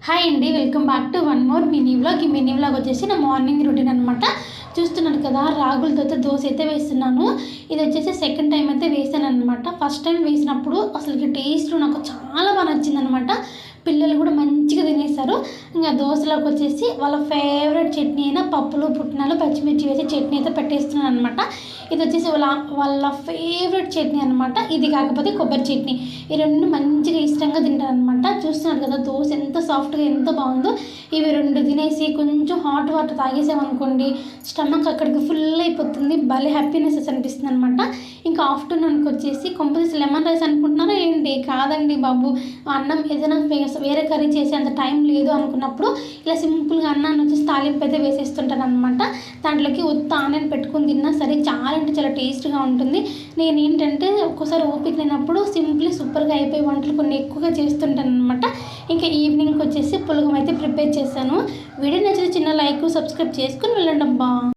Hi అండి, welcome back to one more mini vlog. ఈ mini vlog వచ్చేసి నా మార్నింగ్ రొటీన్ అనమాట. చూస్తున్నాను కదా, రాగులతో దోశ అయితే వేస్తున్నాను. ఇది వచ్చేసి సెకండ్ టైం అయితే వేసాను అనమాట. ఫస్ట్ టైం వేసినప్పుడు అసలు టేస్ట్ నాకు చాలా బాగా నచ్చింది అనమాట. పిల్లలు కూడా మంచిగా తినేస్తారు. ఇంకా దోశలోకి వచ్చేసి వాళ్ళ ఫేవరెట్ చట్నీ అయినా పప్పులు పుట్నాలు పచ్చిమిర్చి వేసి చట్నీ అయితే పెట్టేస్తున్నాను అనమాట. ఇది వచ్చేసి వాళ్ళ ఫేవరెట్ చట్నీ అనమాట. ఇది కాకపోతే కొబ్బరి చట్నీ, ఈ రెండు మంచిగా ఇష్టంగా తింటారు అనమాట. చూస్తున్నారు కదా దోశ ఎంత సాఫ్ట్గా ఎంత బాగుందో. ఇవి రెండు తినేసి కొంచెం హాట్ వాటర్ తాగేసామనుకోండి, స్టమక్ అక్కడికి ఫుల్ అయిపోతుంది. భలే హ్యాపీనెస్ అనిపిస్తుంది అనమాట. ఇంకా ఆఫ్టర్నూన్కి వచ్చేసి కొంపదీసి లెమన్ రైస్ అనుకుంటున్నారా ఏంటి? కాదండి బాబు, అన్నం ఏదైనా వేరే కర్రీ చేసే అంత టైం లేదు అనుకున్నప్పుడు ఇలా సింపుల్గా అన్నాన్ని వచ్చేసి తాలింపు అయితే వేసేస్తుంటాను అనమాట. దాంట్లోకి ఉత్త ఆనియన్ పెట్టుకుని తిన్నా సరే చాలా అంటే చాలా టేస్ట్గా ఉంటుంది. నేను ఏంటంటే ఒక్కోసారి ఓపిక లేనప్పుడు సింపుల్లీ సూపర్గా అయిపోయి వంటలు కొన్ని ఎక్కువగా చేస్తుంటాను అనమాట. ఇంకా ఈవినింగ్కి వచ్చేసి పులగం అయితే ప్రిపేర్ చేశాను. వీడియో నచ్చితే చిన్న లైక్ సబ్స్క్రైబ్ చేసుకుని వెళ్ళండి అబ్బా.